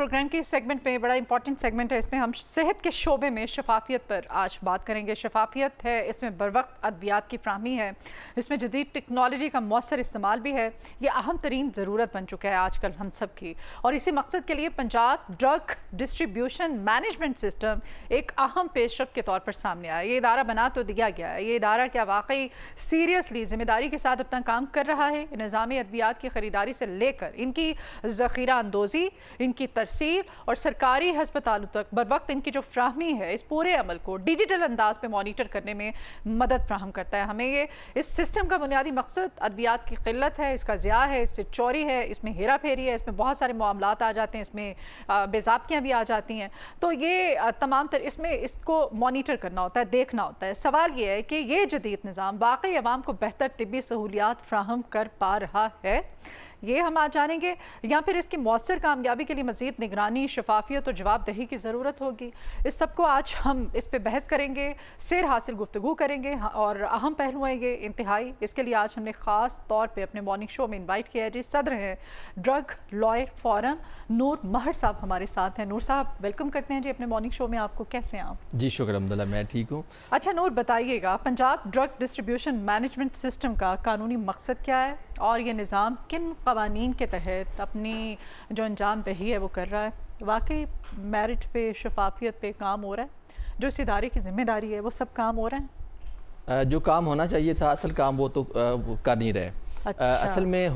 Programme کے segment میں بڑا امپورٹنٹ سیگمنٹ ہے، اس میں ہم صحت کے شعبے میں شفافیت پر آج بات کریں گے۔ شفافیت ہے، اس میں بروقت ادویات کی فراہمی ہے، اس میں جدید ٹیکنالوجی کا مؤثر استعمال بھی ہے۔ یہ اہم ترین ضرورت بن چکا ہے آج کل ہم سب کی، اور اسی مقصد کے لیے Punjab drug distribution management system ایک اہم پیش رفت کے طور پر سامنے آیا۔ یہ ادارہ بنا تو دیا گیا ہے، یہ ادارہ کیا واقعی سیریسلی ذمہ داری کے ساتھ اپنا کام کر رہا ہے؟ نظامی ادویات کی خریداری سے لے کر ان کی ذخیرہ اندوزی، ان کی ترسیل اور سرکاری ہسپتالوں تک بروقت ان کی جو فراہمی ہے، اس پورے عمل کو ڈیجیٹل انداز پہ مانیٹر کرنے میں مدد فراہم کرتا ہے۔ ہمیں یہ اس سسٹم کا بنیادی مقصد ادویات کی قلت ہے، اس کا ضیاع ہے، اس سے چوری ہے، اس میں ہیرا پھیری ہے، اس میں بہت سارے معاملات آ جاتے ہیں، اس میں بے ضابطیاں بھی آ جاتی ہیں۔ تو یہ تمام اس میں اس کو مانیٹر کرنا ہوتا ہے، دیکھنا ہوتا ہے۔ سوال یہ ہے کہ یہ جدید نظام واقعی عوام کو بہتر طبی سہولیات فراہم کر پا رہا ہے؟ یہ ہم آج جانیں گے، یا پھر اس کی مؤثر کامیابی کے لیے مزید نگرانی، شفافیت اور جواب دہی کی ضرورت ہوگی؟ اس سب کو آج ہم اس پہ بحث کریں گے، سیر حاصل گفتگو کریں گے، اور اہم پہلو ہیں یہ انتہائی۔ اس کے لیے آج ہم نے خاص طور پہ اپنے مارننگ شو میں انوائٹ کیا ہے، صدر ہیں ڈرگ لائر فورم نور مہر صاحب ہمارے ساتھ ہیں۔ نور صاحب ویلکم کرتے ہیں جی اپنے مارننگ شو میں آپ کو۔ کیسے ہیں آپ؟ جی شکر الحمدللہ، میں ٹھیک ہوں۔ اچھا نور، بتائیے گا Punjab drug distribution management system کا قانونی مقصد کیا ہے، اور یہ نظام کن قوانین کے تحت اپنی جو انجام دہی ہے وہ کر رہا ہے؟ واقعی میرٹ پہ، شفافیت پہ کام ہو رہا ہے؟ جو اس ادارے کی ذمہ داری ہے وہ سب کام ہو رہے ہیں؟ جو کام ہونا چاہیے تھا اصل کام وہ تو کر نہیں رہے۔ اصل میں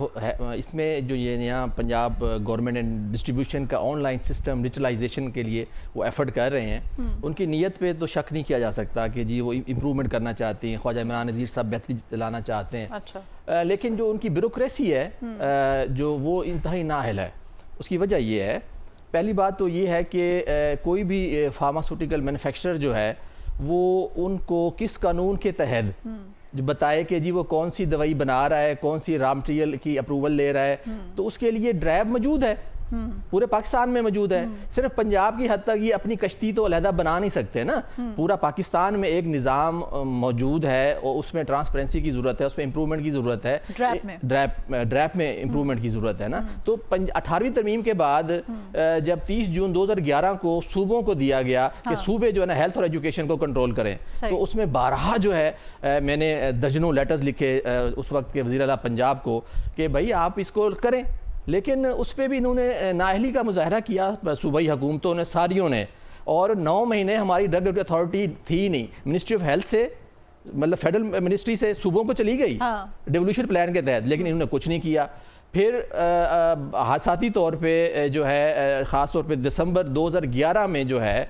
اس میں جو یہ نیا پنجاب گورنمنٹ اینڈ ڈسٹریبیوشن کا آن لائن سسٹم ڈیجیٹلائزیشن کے لیے وہ ایفرٹ کر رہے ہیں، ان کی نیت پہ تو شک نہیں کیا جا سکتا کہ جی وہ امپرومنٹ کرنا چاہتے ہیں، خواجہ عمران نذیر صاحب بہتری لانا چاہتے ہیں، لیکن جو ان کی بیوروکریسی ہے جو وہ انتہائی نااہل ہے۔ اس کی وجہ یہ ہے، پہلی بات تو یہ ہے کہ کوئی بھی فارماسوٹیکل مینوفیکچرر جو ہے وہ ان کو کس قانون کے تحت جو بتائے کہ جی وہ کون سی دوائی بنا رہا ہے، کون سی را مٹیریل کی اپروول لے رہا ہے، تو اس کے لیے ڈرائیو موجود ہے، پورے پاکستان میں موجود ہے۔ صرف پنجاب کی حد تک یہ اپنی کشتی تو علیحدہ بنا نہیں سکتے نا، پورا پاکستان میں ایک نظام موجود ہے، اور اس میں ٹرانسپیرنسی کی ضرورت ہے، اس میں امپرومنٹ کی ضرورت ہے، ڈریپ میں امپرومنٹ کی ضرورت ہے نا۔ تو 18ویں ترمیم کے بعد جب 30 جون 2011 کو صوبوں کو دیا گیا کہ صوبے جو ہے نا ہیلتھ اور ایجوکیشن کو کنٹرول کریں، تو اس میں بارہا جو ہے میں نے درجنوں لیٹرز لکھے اس وقت کے وزیر اعلیٰ پنجاب کو کہ بھائی آپ اس کو کریں، لیکن اس پہ بھی انہوں نے نااہلی کا مظاہرہ کیا صوبائی حکومتوں نے ساریوں نے، اور 9 مہینے ہماری ڈرگ اتھارٹی تھی نہیں، منسٹری آف ہیلتھ سے مطلب فیڈرل منسٹری سے صوبوں کو چلی گئی ڈیولوشن پلان کے تحت، لیکن انہوں نے کچھ نہیں کیا۔ پھر حادثاتی طور پہ جو ہے خاص طور پہ دسمبر 2011 میں جو ہے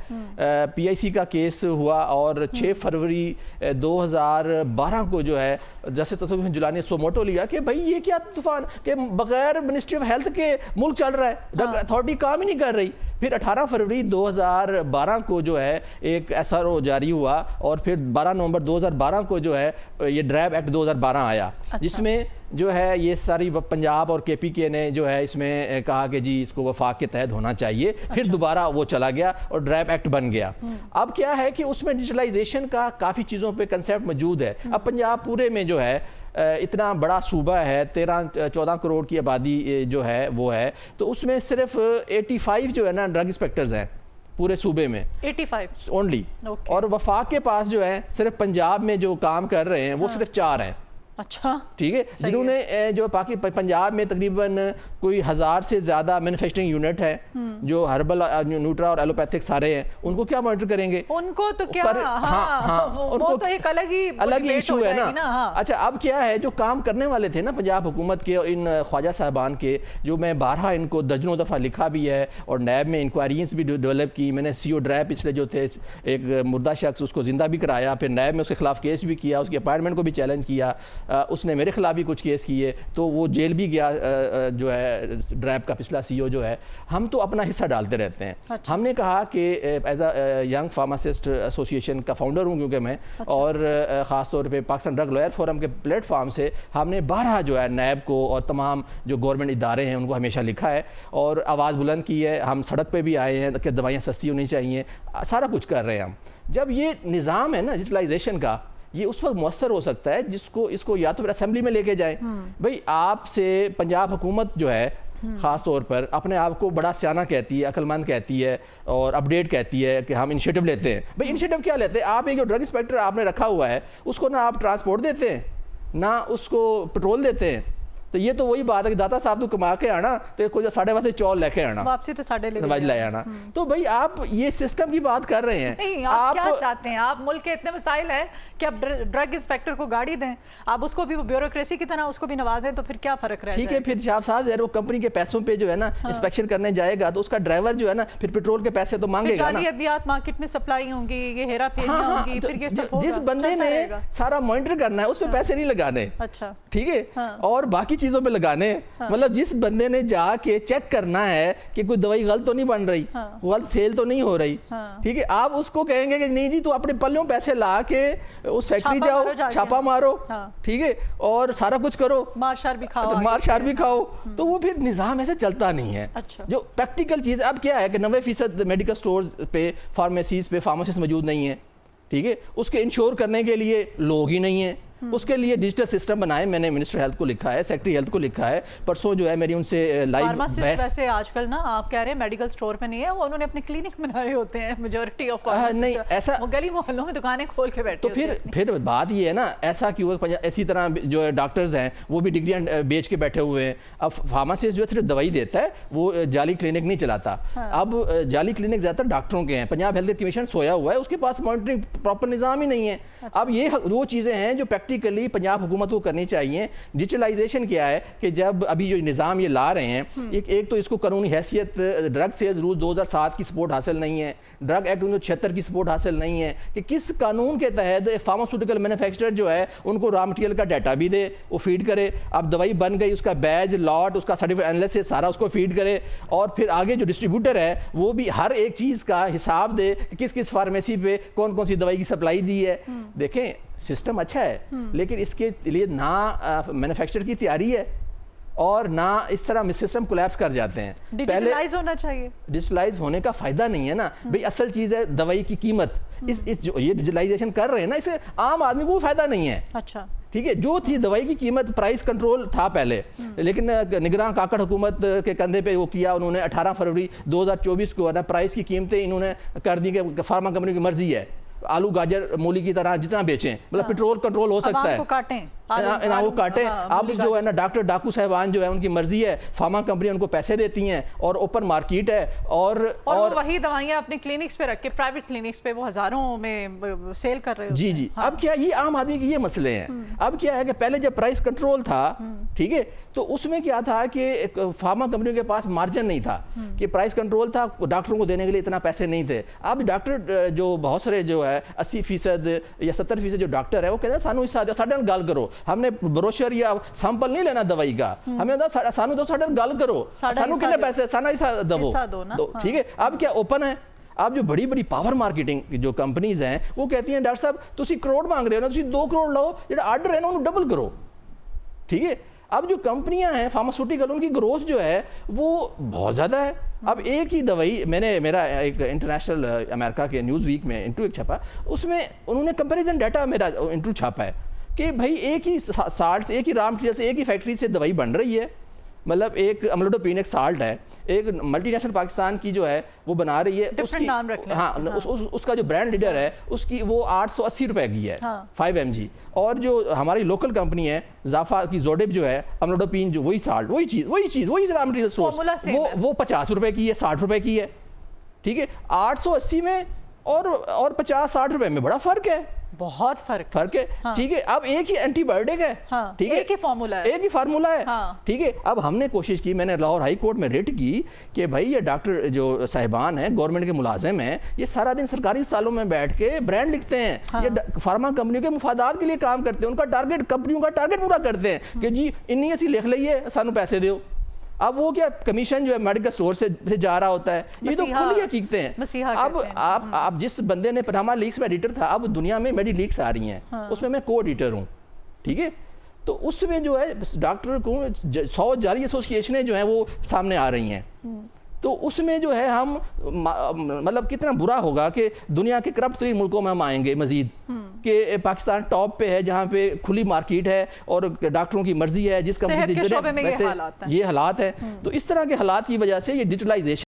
پی آئی سی کا کیس ہوا، اور 6 فروری 2012 کو جو ہے جسٹس تصوف جیلانی نے سو موٹو لیا کہ بھائی یہ کیا طوفان کہ بغیر منسٹری آف ہیلتھ کے ملک چل رہا ہے، ڈرگ اتھارٹی کام ہی نہیں کر رہی۔ پھر 18 فروری 2012 کو جو ہے ایک ایس آر او جاری ہوا، اور پھر 12 نومبر 2012 کو جو ہے یہ ڈرائیو ایکٹ 2012 آیا، جس میں جو ہے یہ ساری پنجاب اور کے پی کے نے جو ہے اس میں کہا کہ جی اس کو وفاق کے تحت ہونا چاہیے، پھر دوبارہ وہ چلا گیا اور ڈرائیو ایکٹ بن گیا۔ اب کیا ہے کہ اس میں ڈیجیٹلائزیشن کا کافی چیزوں پہ کنسیپٹ موجود ہے۔ اب پنجاب پورے میں جو ہے اتنا بڑا صوبہ ہے، 14 کروڑ کی آبادی جو ہے وہ ہے، تو اس میں صرف 85 جو ہے نا ڈرگ انسپیکٹرز ہیں پورے صوبے میں، 85 اونلی، اور وفاق کے پاس جو ہے صرف پنجاب میں جو کام کر رہے ہیں وہ صرف 4 ہیں۔ اچھا ٹھیک ہے، جنہوں نے جو پنجاب میں تقریباً کوئی 1000 سے زیادہ مینوفیکچرنگ یونٹ ہے جو ہربل نیوٹرا اور ایلوپیتھک سارے ہیں، ان کو کیا مانیٹر کریں گے؟ ان کو تو کیا، وہ تو ایک الگ ہی ایشو ہے نا۔ اچھا اب کیا ہے، جو کام کرنے والے تھے نا پنجاب حکومت کے اور ان خواجہ صاحبان کے، جو میں بارہا ان کو درجنوں دفعہ لکھا بھی ہے، اور نیب میں انکوائریز بھی ڈیولپ کی، میں نے سی او ڈرائیو پچھلے جو تھے ایک مردہ شخص اس کو زندہ بھی کرایا، پھر نیب میں اس کے خلاف کیس بھی کیا، اس کی اپائنٹمنٹ کو بھی چیلنج کیا، اس نے میرے خلاف بھی کچھ کیس کیے، تو وہ جیل بھی گیا جو ہے ڈرائیو کا پچھلا سی او جو ہے۔ ہم تو اپنا حصہ ڈالتے رہتے ہیں۔ ہم نے کہا کہ ایز اے ینگ فارماسسٹ ایسوسی ایشن کا فاؤنڈر ہوں کیونکہ میں، اور خاص طور پہ پاکستان ڈرگ لائر فورم کے پلیٹ فارم سے ہم نے بارہا جو ہے نیب کو اور تمام جو گورنمنٹ ادارے ہیں ان کو ہمیشہ لکھا ہے، اور آواز بلند کی ہے۔ ہم سڑک پہ بھی آئے ہیں کہ دوائیاں سستی ہونی چاہیے، سارا کچھ کر رہے ہیں ہم۔ جب یہ نظام ہے نا ڈیجیٹلائزیشن کا، یہ اس وقت مؤثر ہو سکتا ہے اس کو یا تو پھر اسمبلی میں لے کے جائیں، بھئی آپ سے پنجاب حکومت جو ہے خاص طور پر اپنے آپ کو بڑا سیانہ کہتی ہے, عقل مند کہتی ہے اور اپڈیٹ کہتی ہے کہ ہم انیشیٹو لیتے ہیں. بھئی انیشیٹو کیا لیتے ہیں آپ؟ ایک جو ڈرگ انسپیکٹر آپ نے رکھا ہوا ہے اس کو نہ آپ ٹرانسپورٹ دیتے ہیں نہ اس کو پیٹرول دیتے ہیں. تو یہ تو وہی بات ہے کہ داتا صاحب تو کما کے آنا تو کوئی 5:30 چول لے کے آنا, واپسی تو 11:30 لے آنا. تو بھائی آپ یہ سسٹم کی بات کر رہے ہیں. نہیں, آپ کیا چاہتے ہیں؟ آپ ملک کے اتنے مسائل ہیں کہ آپ ڈرگ انسپیکٹر کو گاڑی دیں, آپ اس کو بھی بیوروکریسی کی طرح اس کو بھی نوازیں, تو پھر کیا فرق رہے گا؟ ٹھیک ہے, پھر شاہ صاحب وہ کمپنی کے پیسوں پہ جو ہے نا انسپیکشن کرنے جائے گا تو اس کا ڈرائیور جو ہے نا پھر پیٹرول کے پیسے تو مانگے گا نا. جعلی ادویات مارکیٹ میں سپلائی ہوں گی, یہ ہیرا پھیریاں ہوں گی, پھر یہ سب ہوگا. جس بندے نے سارا مانیٹر کرنا ہے اس پہ پیسے نہیں لگانے. اچھا ٹھیک ہے, اور باقی چیزوں پہ لگانے. مطلب جس بندے نے جا کے چیک کرنا ہے کہ کوئی دوائی غلط تو نہیں بن رہی, غلط سیل تو نہیں ہو رہی, ٹھیک ہے, آپ اس کو کہیں گے کہ نہیں جی تو اپنے پلیوں پیسے لا کے اس فیکٹری جاؤ, چھاپا مارو, ٹھیک ہے, اور سارا کچھ کرو, مار شار بھی کھاؤ, تو وہ پھر نظام ایسے چلتا نہیں ہے. جو پریکٹیکل چیز اب کیا ہے کہ 90% میڈیکل سٹورز پہ, فارمیسیز پہ فارماسسٹ موجود نہیں ہیں. ٹھیک ہے, اس کے انشور کرنے کے لیے لوگ ہی نہیں ہیں. اس کے لیے ڈیجیٹل سسٹم بنائے. میں نے منسٹر ہیلتھ کو لکھا ہے, سیکٹری ہیلتھ کو لکھا ہے. پرسوں جو ہے میری ان سے لائیو بحث. ویسے آج کل نا آپ کہہ رہے ہیں میڈیکل سٹور پہ نہیں ہے, وہ انہوں نے اپنے کلینک بنائے ہوتے ہیں. میجورٹی آف نہیں ایسا, وہ گلی محلوں میں دکانیں کھول کے بیٹھے. تو پھر بات یہ ہے نا, ایسا کیوں اسی طرح جو ڈاکٹرز ہیں وہ بھی ڈگریاں بیچ کے بیٹھے ہوئے ہیں. اب فارماسسٹ جو ہے صرف دوائی دیتا ہے, وہ جعلی کلینک نہیں چلاتا. اب جعلی کلینک زیادہ تر ڈاکٹروں کے ہیں. پنجاب ہیلتھ کمیشن سویا ہوا ہے, اس کے پاس مانیٹرنگ پراپر نظام ہی نہیں ہے. اب یہ وہ چیزیں ہیں جو پریکٹیکلی پنجاب حکومت کو کرنی چاہیے. ڈیجیٹلائزیشن کیا ہے کہ جب ابھی جو نظام یہ لا رہے ہیں, ایک تو اس کو قانونی حیثیت ڈرگ سیلز رول 2007 کی سپورٹ حاصل نہیں ہے, ڈرگ ایکٹ 1976 کی سپورٹ حاصل نہیں ہے کہ کس قانون کے تحت فارماسیوٹیکل مینوفیکچرر جو ہے ان کو را مٹیریل کا ڈیٹا بھی دے, وہ فیڈ کرے. اب دوائی بن گئی, اس کا بیج, لاٹ, اس کا سرٹیفکیٹ انالیسس سارا اس کو فیڈ کرے, اور پھر آگے جو ڈسٹریبیوٹر ہے وہ بھی ہر ایک چیز کا حساب دے کہ کس فارمیسی پہ کون کون سی دوائی کی سپلائی دی ہے. دیکھیں سسٹم اچھا ہے, لیکن اس کے لیے نہ مینوفیکچر کی تیاری ہے اور نہ اس طرح سسٹم کولیپس کر جاتے ہیں. ڈیجیٹلائز ہونا چاہیے. ڈیجیٹلائز ہونے کا فائدہ نہیں ہے نا بھئی. اصل چیز ہے دوائی کی قیمت. جو یہ ڈیجیٹلائزیشن کر رہے ہیں نا, اس سے عام آدمی کو فائدہ نہیں ہے. اچھا ٹھیک ہے, جو تھی دوائی کی قیمت, پرائس کنٹرول تھا پہلے, لیکن نگراں کاکڑ حکومت کے کندھے پہ وہ کیا انہوں نے. 18 فروری 2024 کو پرائس کی قیمتیں انہوں نے کر دی کہ فارما کمپنی کی مرضی ہے, آلو گاجر مولی کی طرح جتنا بیچیں, مطلب پیٹرول کنٹرول ہو سکتا ہے, وہ کاٹیں. اب جو ہے نا ڈاکٹر ڈاکو صاحبان جو ہے ان کی مرضی ہے, فارما کمپنی ان کو پیسے دیتی ہیں اور اوپن مارکیٹ ہے, اور وہی دوائیاں اپنے کلینکس پہ رکھ کے پرائیویٹ کلینکس پہ وہ ہزاروں میں سیل کر رہے ہیں. جی جی. اب کیا یہ عام آدمی کے یہ مسئلے ہیں. اب کیا ہے کہ پہلے جب پرائس کنٹرول تھا, ٹھیک ہے, تو اس میں کیا تھا کہ فارما کمپنیوں کے پاس مارجن نہیں تھا, کہ پرائس کنٹرول تھا, ڈاکٹروں کو دینے کے لیے اتنا پیسے نہیں تھے. اب ڈاکٹر جو بہت سارے جو ہے 80% یا 70% جو ڈاکٹر ہے وہ کہتے ہیں سانو اس ساڈے نال گل کرو, ہم نے بروشر یا سیمپل نہیں لینا دوائی کا, ہمیں سانو تو ساڈے نال گل کرو, سانو کتنے پیسے سانا حصہ دو. ٹھیک ہے, اب کیا اوپن ہے. اب جو بڑی بڑی پاور مارکیٹنگ جو کمپنیز ہیں وہ کہتی ہیں ڈاکٹر صاحب تسی کروڑ مانگ رہے ہو نا, تسی 2 کروڑ لاؤ, جڑا آرڈر ہے نا انہوں ڈبل کرو. ٹھیک ہے, اب جو کمپنیاں ہیں فارماسیوٹیکل, ان کی گروتھ جو ہے وہ بہت زیادہ ہے. اب ایک ہی دوائی, میرا ایک انٹرنیشنل امریکہ کے نیوز ویک میں انٹرویو چھپا, اس میں انہوں نے کمپیریزن ڈیٹا میرا انٹرویو چھاپا ہے کہ بھائی ایک ہی سالٹ سے, ایک ہی را مٹیریل سے, ایک ہی فیکٹری سے دوائی بن رہی ہے. مطلب ایک املوڈوپین ایک سالٹ ہے, ایک ملٹی نیشنل پاکستان کی جو ہے وہ بنا رہی ہے, اس کا جو برانڈ لیڈر ہے اس کی وہ 880 روپے کی ہے 5 mg, اور جو ہماری لوکل کمپنی ہے زافا کی زوڈب جو ہے املوڈوپین, جو وہی سالٹ, وہی را مٹیریل سورس, وہ 50 روپے کی ہے, 60 روپے کی ہے. ٹھیک ہے, 880 میں اور 50-60 روپے میں بڑا فرق ہے, بہت فرق ہے. ٹھیک ہے, اب ایک ہی اینٹی بایوٹک ہے, ٹھیک ہے, ایک ہی فارمولا ہے. ٹھیک ہے, اب ہم نے کوشش کی, میں نے لاہور ہائی کورٹ میں ریٹ کی کہ بھائی یہ ڈاکٹر جو صاحبان ہیں گورنمنٹ کے ملازم ہیں, یہ سارا دن سرکاری اسپتالوں میں بیٹھ کے برانڈ لکھتے ہیں, یہ فارما کمپنیوں کے مفادات کے لیے کام کرتے ہیں, ان کا ٹارگیٹ, کمپنیوں کا ٹارگیٹ پورا کرتے ہیں کہ جی انی اسی لکھ لئیے, سانو پیسے دیو. اب وہ کیا کمیشن جو ہے میڈیکل سٹور سے جا رہا ہوتا ہے, یہ تو کھلی حقیقتیں ہیں. اب آپ جس بندے نے پناما لیکس میں ایڈیٹر تھا, اب دنیا میں میڈی لیکس آ رہی ہیں, اس میں کو ایڈیٹر ہوں. ٹھیک ہے, تو اس میں جو ہے ڈاکٹر کو 100 جعلی ایسوسیشنیں جو ہیں وہ سامنے آ رہی ہیں. تو اس میں جو ہے ہم مطلب کتنا برا ہوگا کہ دنیا کے کرپٹ ترین ملکوں میں ہم آئیں گے مزید، کہ پاکستان ٹاپ پہ ہے جہاں پہ کھلی مارکیٹ ہے اور ڈاکٹروں کی مرضی ہے، جس صحت کے شعبے میں یہ حالات ہیں۔ یہ حالات ہیں۔ تو اس طرح کے حالات کی وجہ سے یہ ڈیجیٹلائزیشن